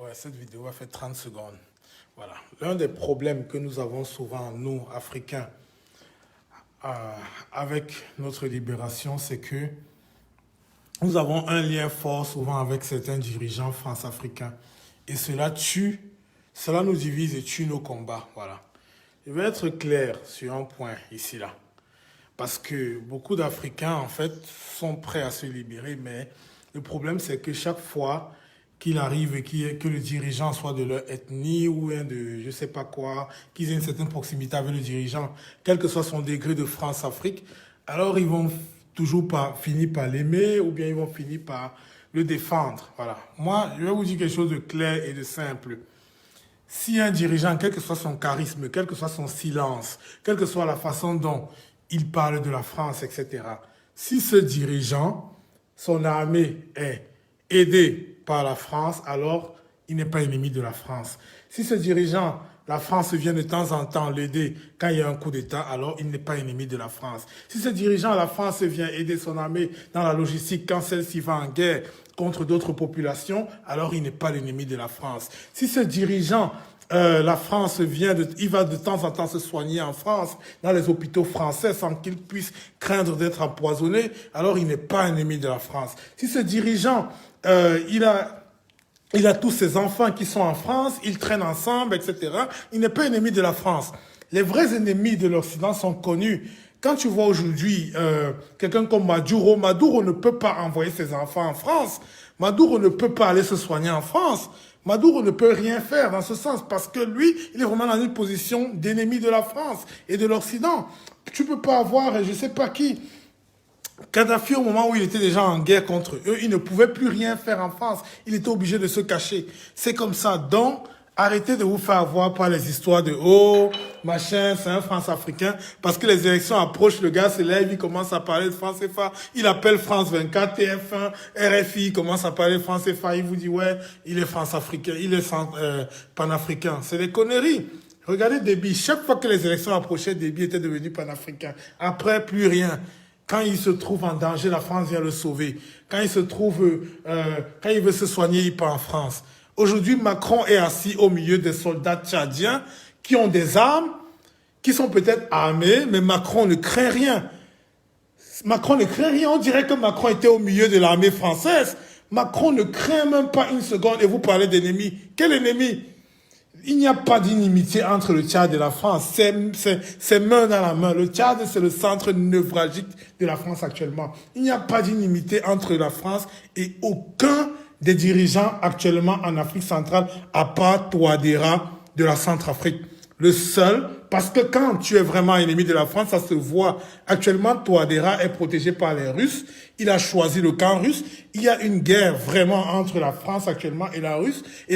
Ouais, cette vidéo a fait 30 secondes. Voilà. L'un des problèmes que nous avons souvent, nous, Africains, euh, avec notre libération, c'est que nous avons un lien fort souvent avec certains dirigeants france-africains. Et cela nous divise et tue nos combats. Voilà. Je vais être clair sur un point ici, là. Parce que beaucoup d'Africains, en fait, sont prêts à se libérer, mais le problème, c'est que chaque fois qu'il arrive et que le dirigeant soit de leur ethnie ou un de je ne sais pas quoi, qu'ils aient une certaine proximité avec le dirigeant, quel que soit son degré de France-Afrique, alors ils vont toujours finir par l'aimer ou bien ils vont finir par le défendre. Voilà. Moi, je vais vous dire quelque chose de clair et de simple. Si un dirigeant, quel que soit son charisme, quel que soit son silence, quelle que soit la façon dont il parle de la France, etc., si ce dirigeant, son armée est aidée par la France, alors il n'est pas ennemi de la France. Si ce dirigeant, la France vient de temps en temps l'aider quand il y a un coup d'État, alors il n'est pas ennemi de la France. Si ce dirigeant, la France vient aider son armée dans la logistique quand celle-ci va en guerre contre d'autres populations, alors il n'est pas l'ennemi de la France. Si ce dirigeant, la France il va de temps en temps se soigner en France, dans les hôpitaux français, sans qu'il puisse craindre d'être empoisonné, alors il n'est pas ennemi de la France. Si ce dirigeant, il a tous ses enfants qui sont en France, ils traînent ensemble, etc., il n'est pas ennemi de la France. Les vrais ennemis de l'Occident sont connus. Quand tu vois aujourd'hui quelqu'un comme Maduro, Maduro ne peut pas envoyer ses enfants en France. Maduro ne peut pas aller se soigner en France. Maduro ne peut rien faire dans ce sens parce que lui, il est vraiment dans une position d'ennemi de la France et de l'Occident. Tu peux pas avoir, je sais pas qui, Kadhafi, au moment où il était déjà en guerre contre eux, il ne pouvait plus rien faire en France. Il était obligé de se cacher. C'est comme ça. Donc, arrêtez de vous faire avoir par les histoires de « Oh, machin, c'est un France-Africain ». Parce que les élections approchent, le gars se lève, il commence à parler de France CFA. Il appelle France 24, TF1, RFI, il commence à parler de France CFA. Il vous dit « Ouais, il est France-Africain, il est panafricain ». C'est des conneries. Regardez Déby. Chaque fois que les élections approchaient, Déby était devenu panafricain. Après, plus rien. Quand il se trouve en danger, la France vient le sauver. Quand il veut se soigner, il part en France. Aujourd'hui, Macron est assis au milieu des soldats tchadiens qui ont des armes, qui sont peut-être armés, mais Macron ne craint rien. Macron ne craint rien. On dirait que Macron était au milieu de l'armée française. Macron ne craint même pas une seconde et vous parlez d'ennemi. Quel ennemi? Il n'y a pas d'inimitié entre le Tchad et la France. C'est main dans la main. Le Tchad, c'est le centre névralgique de la France actuellement. Il n'y a pas d'inimité entre la France et aucun des dirigeants actuellement en Afrique centrale, à part Touadéra de la Centrafrique. Le seul, parce que quand tu es vraiment ennemi de la France, ça se voit. Actuellement, Touadéra est protégé par les Russes. Il a choisi le camp russe. Il y a une guerre vraiment entre la France actuellement et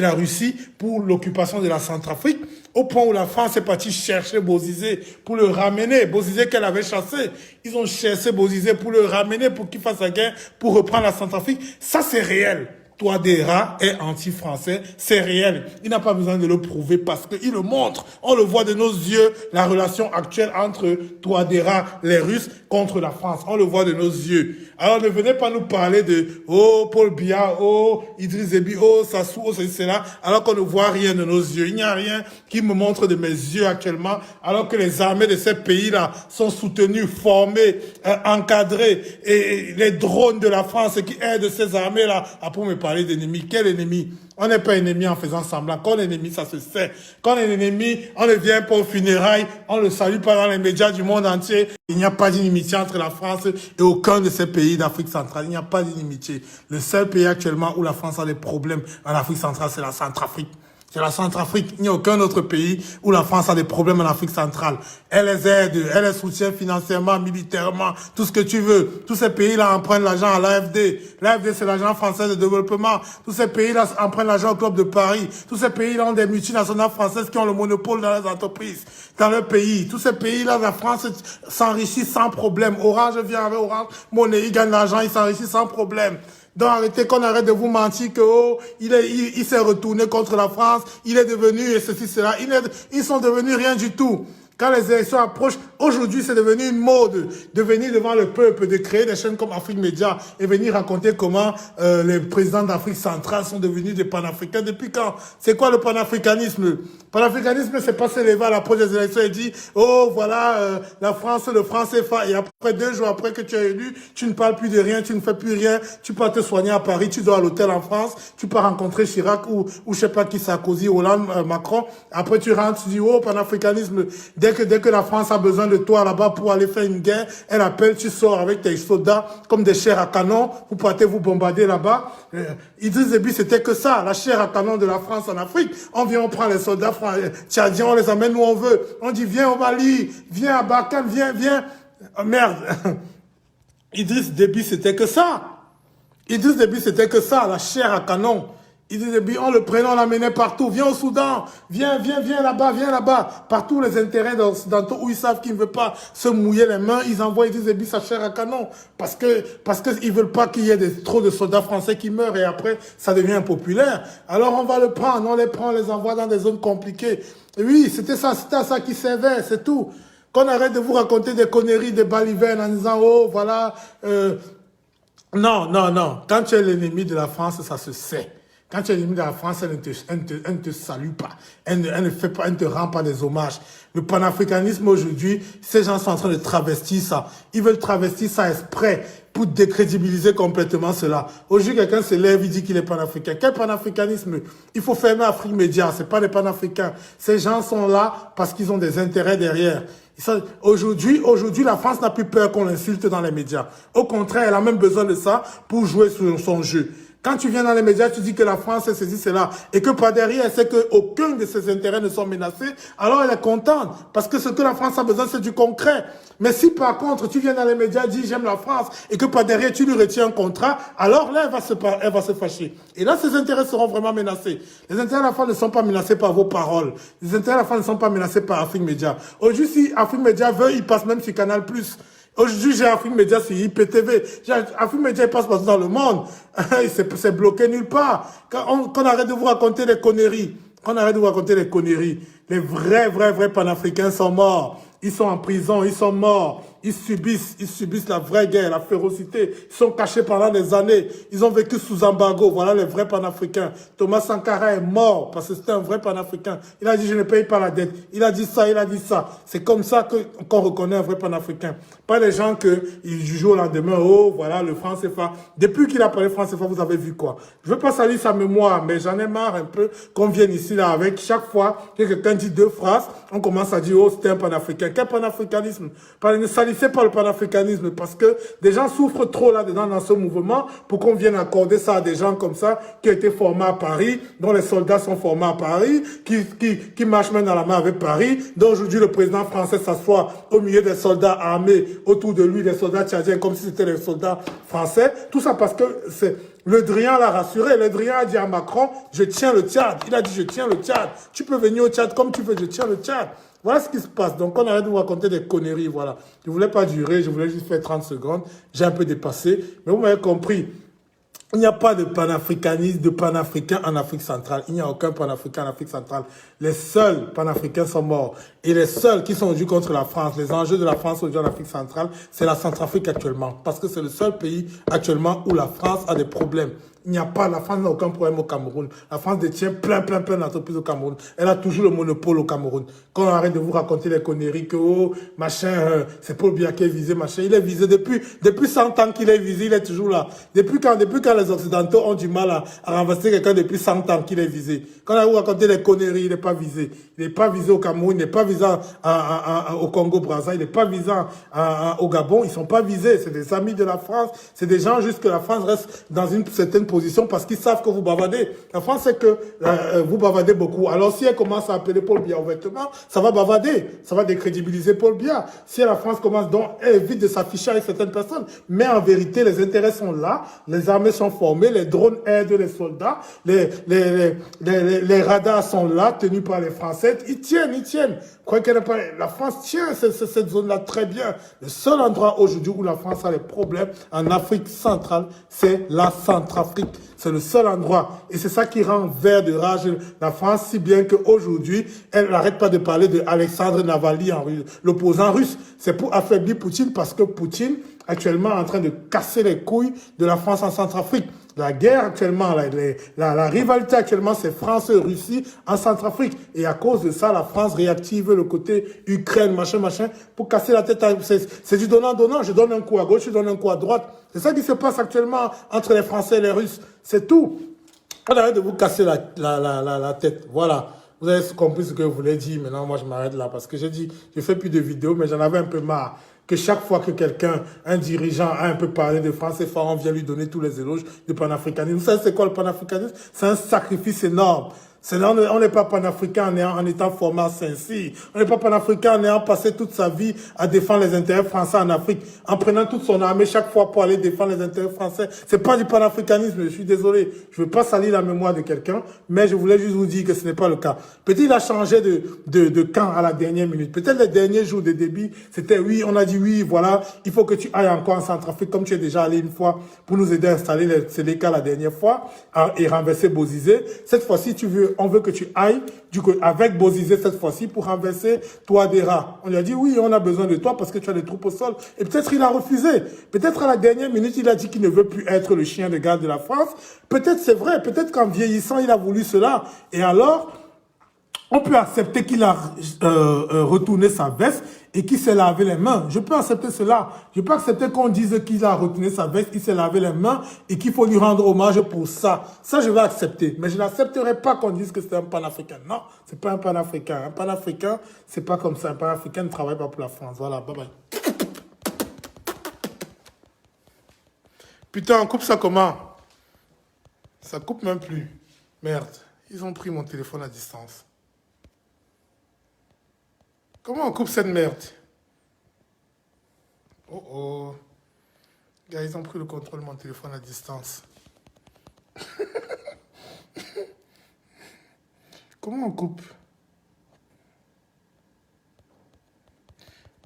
la Russie pour l'occupation de la Centrafrique, au point où la France est partie chercher Bozizé pour le ramener. Bozizé qu'elle avait chassé. Ils ont cherché Bozizé pour le ramener, pour qu'il fasse la guerre, pour reprendre la Centrafrique. Ça, c'est réel. Touadéra est anti-français, c'est réel. Il n'a pas besoin de le prouver parce qu'il le montre. On le voit de nos yeux, la relation actuelle entre Touadéra, les Russes, contre la France. On le voit de nos yeux. Alors ne venez pas nous parler de « Oh, Paul Biya, oh, Idriss Déby, oh, Sassou, oh, c'est cela », alors qu'on ne voit rien de nos yeux. Il n'y a rien qui me montre de mes yeux actuellement, alors que les armées de ces pays-là sont soutenues, formées, encadrées, et les drones de la France qui aident ces armées-là pour me parler d'ennemis. Quel ennemi? On n'est pas ennemi en faisant semblant. Quand on est ennemi, ça se sait. Quand on est ennemi, on ne vient pas aux funérailles, on ne le salue pas dans les médias du monde entier. Il n'y a pas d'inimitié entre la France et aucun de ces pays d'Afrique centrale. Il n'y a pas d'inimitié. Le seul pays actuellement où la France a des problèmes en Afrique centrale, c'est la Centrafrique. C'est la Centrafrique. Il n'y a aucun autre pays où la France a des problèmes en Afrique centrale. Elle les aide, elle les soutient financièrement, militairement, tout ce que tu veux. Tous ces pays-là empruntent l'argent à l'AFD. L'AFD, c'est l'agent français de développement. Tous ces pays-là empruntent l'argent au Club de Paris. Tous ces pays-là ont des multinationales françaises qui ont le monopole dans les entreprises, dans leur pays. Tous ces pays-là, la France s'enrichit sans problème. Orange vient avec Orange Monnaie, il gagne l'argent, il s'enrichit sans problème. Donc arrêtez qu'on arrête de vous mentir que oh, il s'est retourné contre la France, il est devenu et ceci, cela. Ils sont devenus rien du tout. Quand les élections approchent, aujourd'hui, c'est devenu une mode de venir devant le peuple, de créer des chaînes comme Afrique Média et venir raconter comment les présidents d'Afrique centrale sont devenus des panafricains. Depuis quand? C'est quoi le panafricanisme? Le panafricanisme, c'est pas se lever à l'approche des élections et dire, oh, voilà, la France, le franc CFA. Et après, 2 jours après que tu es élu, tu ne parles plus de rien, tu ne fais plus rien, tu pars te soigner à Paris, tu dors à l'hôtel en France, tu pars rencontrer Chirac ou je sais pas qui, Sarkozy, Hollande, Macron. Après, tu rentres, tu dis, oh, panafricanisme. Dès que la France a besoin de toi là-bas pour aller faire une guerre, elle appelle, tu sors avec tes soldats comme des chairs à canon, vous partez vous bombarder là-bas. Idriss Déby, c'était que ça, la chair à canon de la France en Afrique. On vient, on prend les soldats tchadiens, on les amène où on veut. On dit, viens au Mali, viens à Barkhane, viens. Oh, merde. Idriss Déby, c'était que ça. Idriss Déby, c'était que ça, la chair à canon. Idriss Déby, on le prenait, on l'amenait partout. Viens au Soudan, viens là-bas. Partout les intérêts occidentaux où ils savent qu'ils ne veulent pas se mouiller les mains, ils envoient Idriss Déby sa chair à canon. Parce qu'ils veulent pas qu'il y ait trop de soldats français qui meurent et après, ça devient impopulaire. Alors on va le prendre, on les prend, on les envoie dans des zones compliquées. Et oui, c'était à ça qui servait, c'est tout. Qu'on arrête de vous raconter des conneries, des balivernes en disant, oh, voilà, non. Quand tu es l'ennemi de la France, ça se sait. Quand tu es l'ennemi de la France, elle ne te salue pas. Elle ne te rend pas des hommages. Le panafricanisme aujourd'hui, ces gens sont en train de travestir ça. Ils veulent travestir ça exprès pour décrédibiliser complètement cela. Aujourd'hui, quelqu'un se lève, il dit qu'il est panafricain. Quel panafricanisme? Il faut fermer Afrique Média. C'est pas des panafricains. Ces gens sont là parce qu'ils ont des intérêts derrière. Aujourd'hui, la France n'a plus peur qu'on l'insulte dans les médias. Au contraire, elle a même besoin de ça pour jouer sur son jeu. Quand tu viens dans les médias, tu dis que la France est ceci, cela, et que par derrière, elle sait qu'aucun de ses intérêts ne sont menacés, alors elle est contente, parce que ce que la France a besoin, c'est du concret. Mais si par contre, tu viens dans les médias et dis j'aime la France, et que par derrière, tu lui retiens un contrat, alors là, elle va se fâcher. Et là, ses intérêts seront vraiment menacés. Les intérêts de la France ne sont pas menacés par vos paroles. Les intérêts de la France ne sont pas menacés par Afrique Média. Aujourd'hui, si Afrique Média veut, il passe même sur Canal+. Aujourd'hui, j'ai Afrique Média sur IPTV. Afrique Média, il passe partout dans le monde. C'est bloqué nulle part. Qu'on arrête de vous raconter des conneries. Qu'on arrête de vous raconter des conneries. Les vrais panafricains sont morts. Ils sont en prison, ils sont morts. Ils subissent la vraie guerre, la férocité. Ils sont cachés pendant des années. Ils ont vécu sous embargo. Voilà les vrais panafricains. Thomas Sankara est mort parce que c'était un vrai panafricain. Il a dit, je ne paye pas la dette. Il a dit ça. C'est comme ça qu'on reconnaît un vrai panafricain. Pas les gens du jour au lendemain, oh, voilà, le franc CFA. Depuis qu'il a parlé franc CFA, vous avez vu quoi? Je veux pas salir sa mémoire, mais j'en ai marre un peu qu'on vienne ici, là, avec chaque fois que quelqu'un dit 2 phrases, on commence à dire, oh, c'était un panafricain. Quel panafricanisme? Ne salissez pas le panafricanisme parce que des gens souffrent trop là-dedans dans ce mouvement pour qu'on vienne accorder ça à des gens comme ça qui ont été formés à Paris, dont les soldats sont formés à Paris, qui marchent main dans la main avec Paris, dont aujourd'hui le président français s'assoit au milieu des soldats armés autour de lui, des soldats tchadiens comme si c'était des soldats français. Tout ça parce que Le Drian l'a rassuré. Le Drian a dit à Macron, je tiens le Tchad. Il a dit, je tiens le Tchad. Tu peux venir au Tchad comme tu veux, je tiens le Tchad. Voilà ce qui se passe. Donc, on arrête de vous raconter des conneries, voilà. Je ne voulais pas durer, je voulais juste faire 30 secondes. J'ai un peu dépassé, mais vous m'avez compris. Il n'y a pas de panafricanisme, de panafricain en Afrique centrale. Il n'y a aucun panafricain en Afrique centrale. Les seuls panafricains sont morts. Et les seuls qui sont aujourd'hui contre la France, les enjeux de la France aujourd'hui en Afrique centrale, c'est la Centrafrique actuellement. Parce que c'est le seul pays actuellement où la France a des problèmes. Il n'y a pas, la France n'a aucun problème au Cameroun. La France détient plein d'entreprises au Cameroun. Elle a toujours le monopole au Cameroun. Quand on arrête de vous raconter les conneries que, oh, machin, c'est Paul Biya qui est visé, machin. Il est visé depuis 100 ans qu'il est visé, il est toujours là. Depuis quand les Occidentaux ont du mal à renverser quelqu'un depuis 100 ans qu'il est visé. Quand on arrête de vous raconter les conneries, il n'est pas visé. Il n'est pas visé au Cameroun, il n'est pas visé au Congo-Brazza, il n'est pas visé au Gabon. Ils ne sont pas visés. C'est des amis de la France. C'est des gens juste que la France reste dans une certaine position parce qu'ils savent que vous bavardez. La France sait que vous bavardez beaucoup. Alors si elle commence à appeler Paul Biya ouvertement, ça va bavarder. Ça va décrédibiliser Paul Biya. Si la France commence donc, elle évite de s'afficher avec certaines personnes. Mais en vérité, les intérêts sont là. Les armées sont formées. Les drones aident les soldats. Les radars sont là, tenus par les Français. Ils tiennent. Quoi qu'elle pas, la France tient cette zone-là très bien. Le seul endroit aujourd'hui où la France a des problèmes en Afrique centrale, c'est la Centrafrique. Afrique. C'est le seul endroit. Et c'est ça qui rend vert de rage la France, si bien qu'aujourd'hui, elle n'arrête pas de parler de Alexandre Navalny, l'opposant russe. C'est pour affaiblir Poutine parce que Poutine, actuellement, est en train de casser les couilles de la France en Centrafrique. La guerre actuellement, la rivalité actuellement, c'est France-Russie en Centrafrique. Et à cause de ça, la France réactive le côté Ukraine, machin, pour casser la tête. C'est du donnant-donnant. Je donne un coup à gauche, je donne un coup à droite. C'est ça qui se passe actuellement entre les Français et les Russes. C'est tout. On arrête de vous casser la tête. Voilà. Vous avez compris ce que je voulais dire. Maintenant, moi, je m'arrête là parce que j'ai dit, je fais plus de vidéos, mais j'en avais un peu marre. Que chaque fois que quelqu'un, un dirigeant, a un peu parlé de France et on vient lui donner tous les éloges du panafricanisme. Vous savez, c'est quoi le panafricanisme? C'est un sacrifice énorme. On n'est pas panafricain en étant formé à Saint-Cyr. On n'est pas panafricain en ayant passé toute sa vie à défendre les intérêts français en Afrique, en prenant toute son armée chaque fois pour aller défendre les intérêts français. C'est pas du panafricanisme, je suis désolé. Je veux pas salir la mémoire de quelqu'un, mais je voulais juste vous dire que ce n'est pas le cas. Peut-être il a changé de camp à la dernière minute. Peut-être les derniers jours de débit, c'était oui, on a dit oui, voilà, il faut que tu ailles encore en Centrafrique, comme tu es déjà allé une fois pour nous aider à installer les CDK la dernière fois, et renverser Bozizé. Cette fois-ci, on veut que tu ailles avec Bozizé cette fois-ci pour renverser Touadéra. On lui a dit oui, on a besoin de toi parce que tu as des troupes au sol. Et peut-être il a refusé. Peut-être à la dernière minute, il a dit qu'il ne veut plus être le chien de garde de la France. Peut-être c'est vrai. Peut-être qu'en vieillissant, il a voulu cela. Et alors, on peut accepter qu'il a retourné sa veste et qu'il s'est lavé les mains. Je peux accepter cela. Je peux accepter qu'on dise qu'il a retourné sa veste, qu'il s'est lavé les mains et qu'il faut lui rendre hommage pour ça. Ça, je vais accepter. Mais je n'accepterai pas qu'on dise que c'est un panafricain. Non, c'est pas un panafricain. Un panafricain, c'est pas comme ça. Un panafricain ne travaille pas pour la France. Voilà, bye bye. Putain, on coupe ça comment? Ça coupe même plus. Merde, ils ont pris mon téléphone à distance. Comment on coupe cette merde? Oh oh. Gars, ils ont pris le contrôle de mon téléphone à distance. Comment on coupe?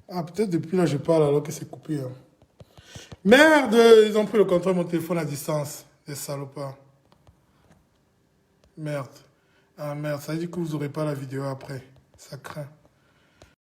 Ah, peut-être depuis là, je parle alors que c'est coupé. Hein. Merde, ils ont pris le contrôle de mon téléphone à distance. Les salopards. Merde. Ah merde, ça veut dire que vous n'aurez pas la vidéo après. Ça craint.